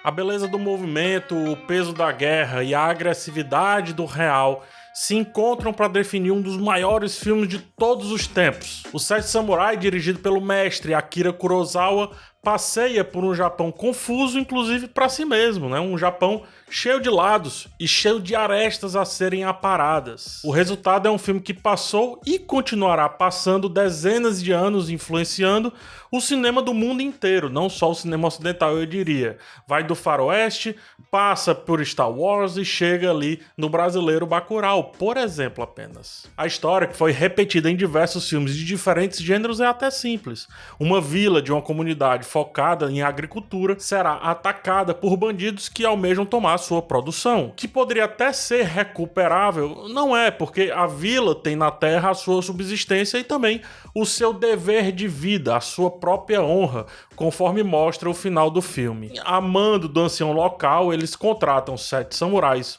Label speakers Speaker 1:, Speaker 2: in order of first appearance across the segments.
Speaker 1: A beleza do movimento, o peso da guerra e a agressividade do real se encontram para definir um dos maiores filmes de todos os tempos. O Sete Samurai, dirigido pelo mestre Akira Kurosawa, passeia por um Japão confuso, inclusive para si mesmo, né? Um Japão cheio de lados e cheio de arestas a serem aparadas. O resultado é um filme que passou e continuará passando dezenas de anos, influenciando o cinema do mundo inteiro, não só o cinema ocidental, eu diria. Vai do faroeste, passa por Star Wars e chega ali no brasileiro Bacurau, por exemplo, apenas. A história, que foi repetida em diversos filmes de diferentes gêneros, é até simples. Uma vila de uma comunidade focada em agricultura será atacada por bandidos que almejam tomar sua produção, que poderia até ser recuperável. Não é, porque a vila tem na terra a sua subsistência e também o seu dever de vida, a sua própria honra, conforme mostra o final do filme. A mando do ancião local, eles contratam 7 samurais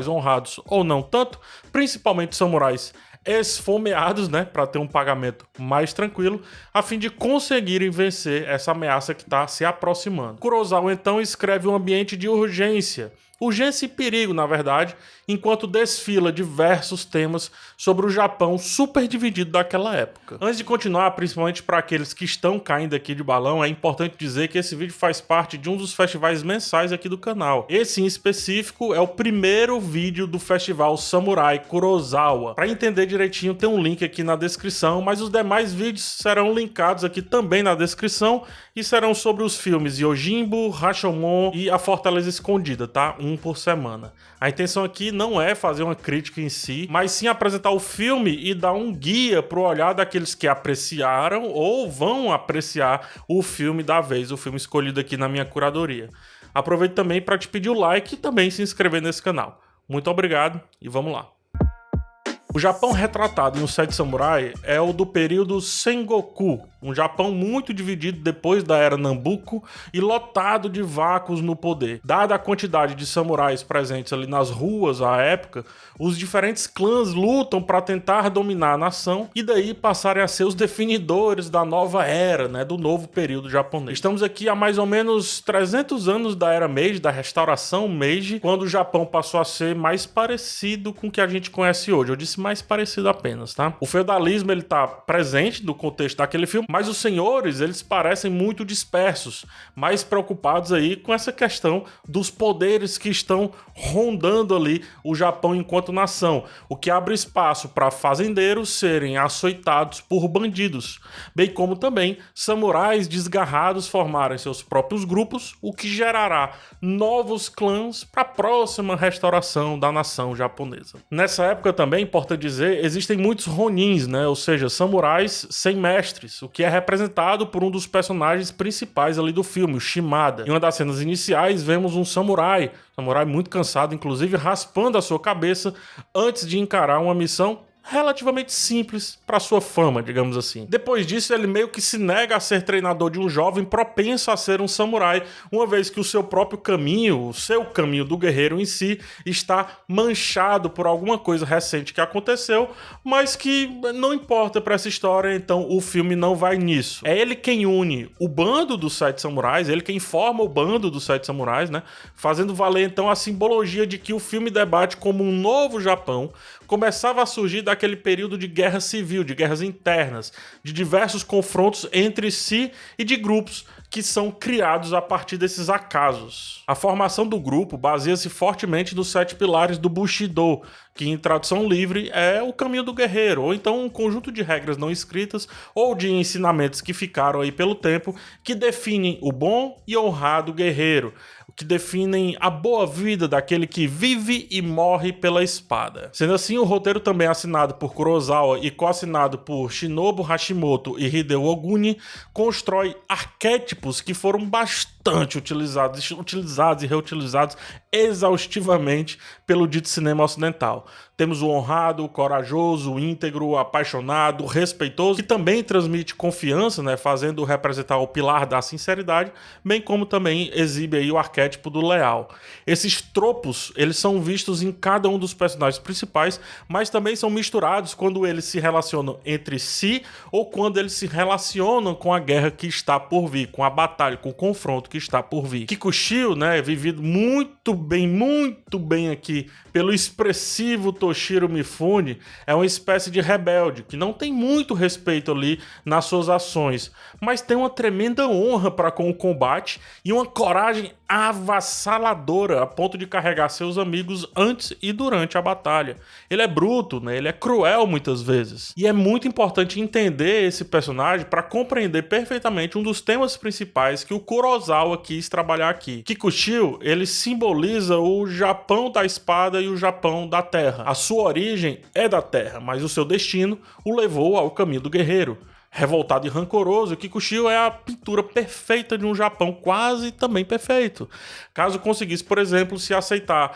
Speaker 1: honrados ou não tanto, principalmente samurais esfomeados, né, para ter um pagamento mais tranquilo, a fim de conseguirem vencer essa ameaça que está se aproximando. Kurosawa então escreve um ambiente de urgência e perigo, na verdade, enquanto desfila diversos temas sobre o Japão super dividido daquela época. Antes de continuar, principalmente para aqueles que estão caindo aqui de balão, é importante dizer que esse vídeo faz parte de um dos festivais mensais aqui do canal. Esse em específico é o primeiro vídeo do festival Samurai Kurosawa. Para entender direitinho, tem um link aqui na descrição, mas os demais vídeos serão linkados aqui também na descrição e serão sobre os filmes Yojimbo, Rashomon e A Fortaleza Escondida, tá? Um por semana. A intenção aqui não é fazer uma crítica em si, mas sim apresentar o filme e dar um guia pro olhar daqueles que apreciaram ou vão apreciar o filme da vez, o filme escolhido aqui na minha curadoria. Aproveito também para te pedir o like e também se inscrever nesse canal. Muito obrigado e vamos lá. O Japão retratado em O Sete Samurai é o do período Sengoku, um Japão muito dividido depois da era Nambuko e lotado de vácuos no poder. Dada a quantidade de samurais presentes ali nas ruas à época, os diferentes clãs lutam para tentar dominar a nação e daí passarem a ser os definidores da nova era, né, do novo período japonês. Estamos aqui há mais ou menos 300 anos da era Meiji, da restauração Meiji, quando o Japão passou a ser mais parecido com o que a gente conhece hoje. Eu disse mais parecido apenas, tá? O feudalismo, ele tá presente no contexto daquele filme, mas os senhores, eles parecem muito dispersos, mais preocupados aí com essa questão dos poderes que estão rondando ali o Japão enquanto nação, o que abre espaço para fazendeiros serem açoitados por bandidos, bem como também samurais desgarrados formarem seus próprios grupos, o que gerará novos clãs para a próxima restauração da nação japonesa. Nessa época também, importante dizer, existem muitos ronins, né? Ou seja, samurais sem mestres, o que é representado por um dos personagens principais ali do filme, o Shimada. Em uma das cenas iniciais, vemos um samurai muito cansado, inclusive raspando a sua cabeça antes de encarar uma missão relativamente simples para sua fama, digamos assim. Depois disso, ele meio que se nega a ser treinador de um jovem propenso a ser um samurai, uma vez que o seu próprio caminho, o seu caminho do guerreiro em si, está manchado por alguma coisa recente que aconteceu, mas que não importa para essa história, então o filme não vai nisso. É ele quem une o bando dos 7 samurais, ele quem forma o bando dos 7 samurais, né? Fazendo valer então a simbologia de que o filme debate como um novo Japão começava a surgir daquele período de guerra civil, de guerras internas, de diversos confrontos entre si e de grupos que são criados a partir desses acasos. A formação do grupo baseia-se fortemente nos 7 pilares do Bushido, que em tradução livre é o caminho do guerreiro, ou então um conjunto de regras não escritas ou de ensinamentos que ficaram aí pelo tempo, que definem o bom e honrado guerreiro, que definem a boa vida daquele que vive e morre pela espada. Sendo assim, o roteiro também é assinado por Kurosawa e co-assinado por Shinobu Hashimoto e Hideo Oguni, constrói arquétipos que foram bastante utilizados e reutilizados exaustivamente pelo dito cinema ocidental. Temos o honrado, o corajoso, o íntegro, o apaixonado, o respeitoso, que também transmite confiança, né, fazendo representar o pilar da sinceridade, bem como também exibe aí o arquétipo arquétipo do leal. Esses tropos, eles são vistos em cada um dos personagens principais, mas também são misturados quando eles se relacionam entre si ou quando eles se relacionam com a guerra que está por vir, com a batalha, com o confronto que está por vir. Kikuchio, né, é vivido muito bem aqui pelo expressivo Toshiro Mifune, é uma espécie de rebelde que não tem muito respeito ali nas suas ações, mas tem uma tremenda honra para com o combate e uma coragem avassaladora a ponto de carregar seus amigos antes e durante a batalha. Ele é bruto, né? Ele é cruel muitas vezes. E é muito importante entender esse personagem para compreender perfeitamente um dos temas principais que o Kurosawa quis trabalhar aqui. Kikuchio, ele simboliza o Japão da espada e o Japão da terra. A sua origem é da terra, mas o seu destino o levou ao caminho do guerreiro. Revoltado e rancoroso, Kikuchio é a pintura perfeita de um Japão quase também perfeito. Caso conseguisse, por exemplo, se aceitar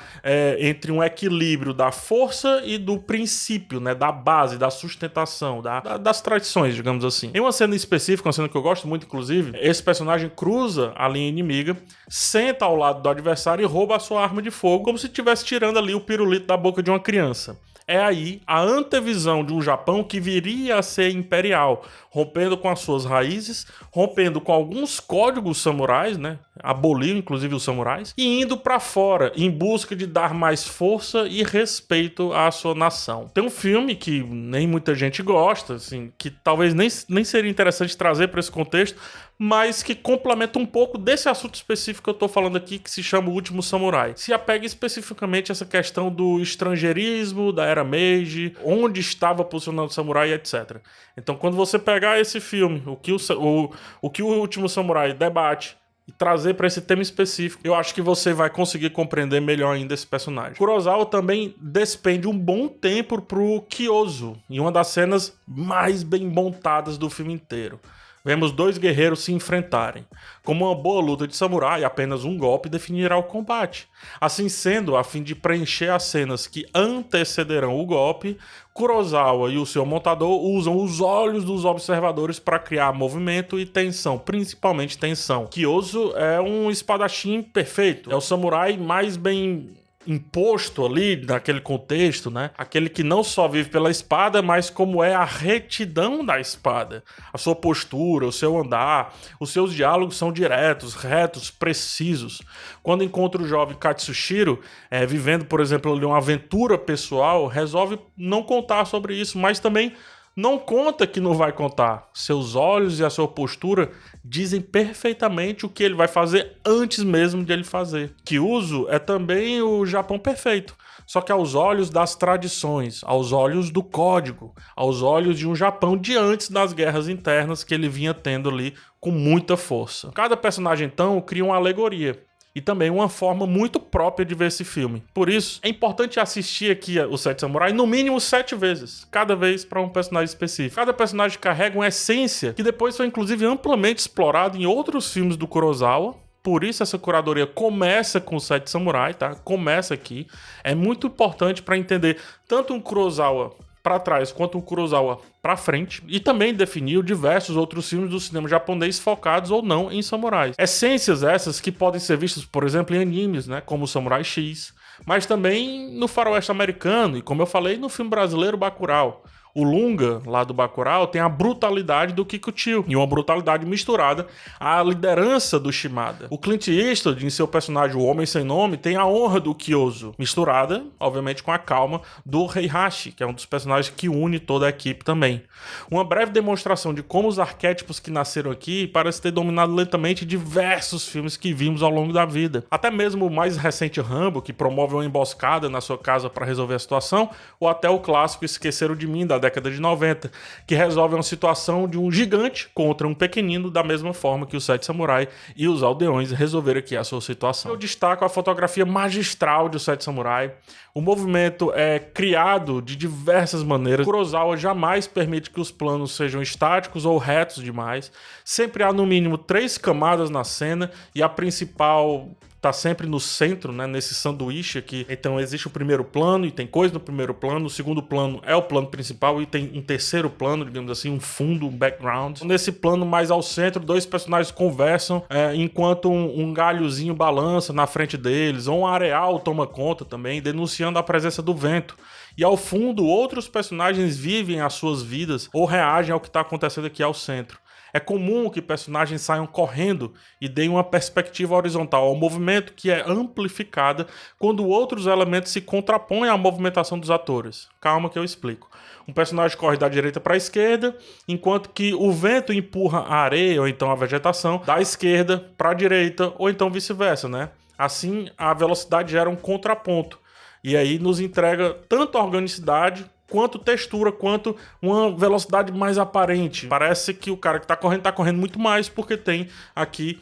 Speaker 1: entre um equilíbrio da força e do princípio, né, da base, da sustentação, das tradições, digamos assim. Em uma cena específica, uma cena que eu gosto muito, inclusive, esse personagem cruza a linha inimiga, senta ao lado do adversário e rouba a sua arma de fogo, como se estivesse tirando ali o pirulito da boca de uma criança. É aí a antevisão de um Japão que viria a ser imperial, rompendo com as suas raízes, rompendo com alguns códigos samurais, né? Aboliu inclusive os samurais, e indo para fora em busca de dar mais força e respeito à sua nação. Tem um filme que nem muita gente gosta, assim, que talvez nem seria interessante trazer para esse contexto, mas que complementa um pouco desse assunto específico que eu tô falando aqui, que se chama O Último Samurai. Se apega especificamente a essa questão do estrangeirismo, da era Meiji, onde estava posicionando o samurai, etc. Então, quando você pegar esse filme, o que o Último Samurai debate, e trazer para esse tema específico, eu acho que você vai conseguir compreender melhor ainda esse personagem. Kurosawa também despende um bom tempo pro Kyozo, em uma das cenas mais bem montadas do filme inteiro. Vemos dois guerreiros se enfrentarem. Como uma boa luta de samurai, apenas um golpe definirá o combate. Assim sendo, a fim de preencher as cenas que antecederão o golpe, Kurosawa e o seu montador usam os olhos dos observadores para criar movimento e tensão, principalmente tensão. Kyozo é um espadachim perfeito, é o samurai mais bem imposto ali naquele contexto, né? Aquele que não só vive pela espada, mas como é a retidão da espada. A sua postura, o seu andar, os seus diálogos são diretos, retos, precisos. Quando encontra o jovem Katsushiro, vivendo, por exemplo, ali uma aventura pessoal, resolve não contar sobre isso, mas também não conta que não vai contar. Seus olhos e a sua postura dizem perfeitamente o que ele vai fazer antes mesmo de ele fazer. Kyuzo é também o Japão perfeito, só que aos olhos das tradições, aos olhos do código, aos olhos de um Japão de antes das guerras internas que ele vinha tendo ali com muita força. Cada personagem, então, cria uma alegoria. E também uma forma muito própria de ver esse filme. Por isso, é importante assistir aqui o Sete Samurai no mínimo 7 vezes, cada vez para um personagem específico. Cada personagem carrega uma essência que depois foi inclusive amplamente explorado em outros filmes do Kurosawa. Por isso essa curadoria começa com o Sete Samurai, tá? Começa aqui. É muito importante para entender tanto um Kurosawa para trás quanto um Kurosawa para frente, e também definiu diversos outros filmes do cinema japonês focados ou não em samurais. Essências essas que podem ser vistas, por exemplo, em animes, né, como o Samurai X, mas também no faroeste americano e, como eu falei, no filme brasileiro Bacurau. O Lunga, lá do Bacurau, tem a brutalidade do Kikuchio e uma brutalidade misturada à liderança do Shimada. O Clint Eastwood, em seu personagem O Homem Sem Nome, tem a honra do Kyozo, misturada, obviamente, com a calma do Heihachi, que é um dos personagens que une toda a equipe também. Uma breve demonstração de como os arquétipos que nasceram aqui parecem ter dominado lentamente diversos filmes que vimos ao longo da vida. Até mesmo o mais recente Rambo, que promove uma emboscada na sua casa para resolver a situação, ou até o clássico Esqueceram de Mim, da década de 90, que resolve uma situação de um gigante contra um pequenino, da mesma forma que os Sete Samurai e os Aldeões resolveram aqui a sua situação. Eu destaco a fotografia magistral de Os Sete Samurai. O movimento é criado de diversas maneiras. Kurosawa jamais permite que os planos sejam estáticos ou retos demais. Sempre há no mínimo 3 camadas na cena, e a principal tá sempre no centro, né, nesse sanduíche aqui. Então existe o primeiro plano e tem coisa no primeiro plano, o segundo plano é o plano principal e tem um terceiro plano, digamos assim, um fundo, um background. Nesse plano mais ao centro, dois personagens conversam enquanto um galhozinho balança na frente deles, ou um areal toma conta também, denunciando a presença do vento. E ao fundo, outros personagens vivem as suas vidas ou reagem ao que está acontecendo aqui ao centro. É comum que personagens saiam correndo e deem uma perspectiva horizontal ao movimento, que é amplificada quando outros elementos se contrapõem à movimentação dos atores. Calma que eu explico. Um personagem corre da direita para a esquerda, enquanto que o vento empurra a areia ou então a vegetação da esquerda para a direita ou então vice-versa, né? Assim, a velocidade gera um contraponto. E aí nos entrega tanto organicidade, quanto textura, quanto uma velocidade mais aparente. Parece que o cara que tá correndo muito mais, porque tem aqui,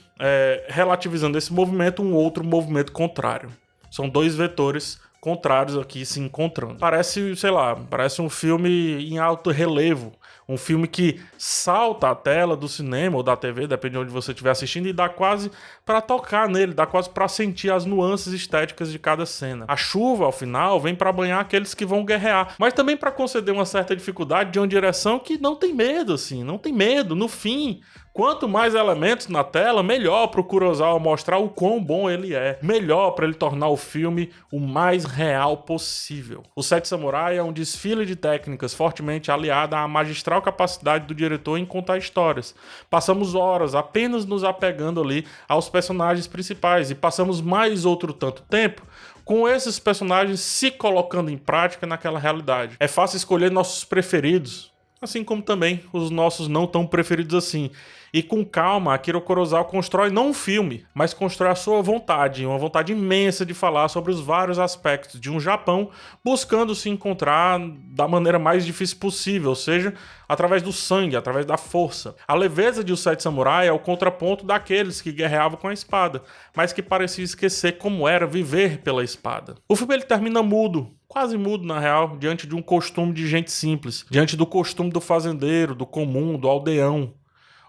Speaker 1: relativizando esse movimento, um outro movimento contrário. São dois vetores contrários aqui se encontrando. Parece, sei lá, parece um filme em alto relevo. Um filme que salta a tela do cinema ou da TV, depende de onde você estiver assistindo, e dá quase para tocar nele, dá quase para sentir as nuances estéticas de cada cena. A chuva, ao final, vem para banhar aqueles que vão guerrear, mas também para conceder uma certa dificuldade de uma direção que não tem medo, assim, não tem medo. No fim, quanto mais elementos na tela, melhor para o Kurosawa mostrar o quão bom ele é. Melhor para ele tornar o filme o mais real possível. O Sete Samurai é um desfile de técnicas fortemente aliada à magistral capacidade do diretor em contar histórias. Passamos horas apenas nos apegando ali aos personagens principais e passamos mais outro tanto tempo com esses personagens se colocando em prática naquela realidade. É fácil escolher nossos preferidos, assim como também os nossos não tão preferidos assim. E com calma, Akira Kurosawa constrói não um filme, mas constrói a sua vontade, uma vontade imensa de falar sobre os vários aspectos de um Japão buscando se encontrar da maneira mais difícil possível, ou seja, através do sangue, através da força. A leveza de Os Sete Samurai é o contraponto daqueles que guerreavam com a espada, mas que pareciam esquecer como era viver pela espada. O filme ele termina mudo, quase mudo na real, diante de um costume de gente simples, diante do costume do fazendeiro, do comum, do aldeão.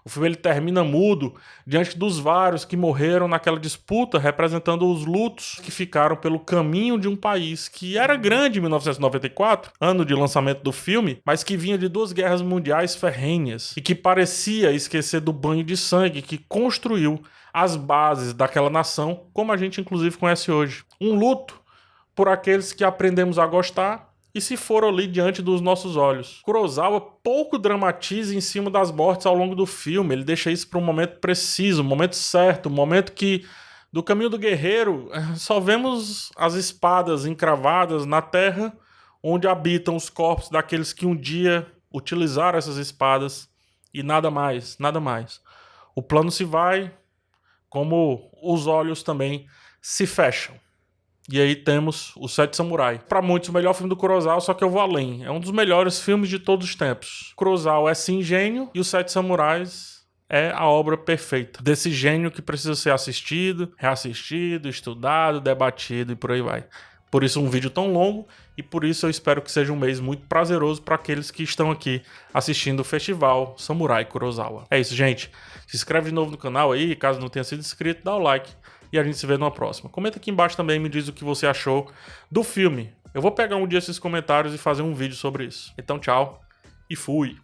Speaker 1: O filme ele termina mudo diante dos vários que morreram naquela disputa, representando os lutos que ficaram pelo caminho de um país que era grande em 1994, ano de lançamento do filme, mas que vinha de duas guerras mundiais ferrenhas e que parecia esquecer do banho de sangue que construiu as bases daquela nação, como a gente inclusive conhece hoje. Um luto por aqueles que aprendemos a gostar e se foram ali diante dos nossos olhos. Kurosawa pouco dramatiza em cima das mortes ao longo do filme, ele deixa isso para um momento preciso, um momento certo, um momento que, do caminho do guerreiro, só vemos as espadas encravadas na terra onde habitam os corpos daqueles que um dia utilizaram essas espadas e nada mais, nada mais. O plano se vai, como os olhos também se fecham. E aí temos O Sete Samurai. Para muitos, o melhor filme do Kurosawa, só que eu vou além. É um dos melhores filmes de todos os tempos. Kurosawa é sim gênio e Os Sete Samurais é a obra perfeita. Desse gênio que precisa ser assistido, reassistido, estudado, debatido e por aí vai. Por isso um vídeo tão longo e por isso eu espero que seja um mês muito prazeroso para aqueles que estão aqui assistindo o Festival Samurai Kurosawa. É isso, gente. Se inscreve de novo no canal aí, caso não tenha sido inscrito, dá o like. E a gente se vê numa próxima. Comenta aqui embaixo também e me diz o que você achou do filme. Eu vou pegar um dia esses comentários e fazer um vídeo sobre isso. Então tchau e fui!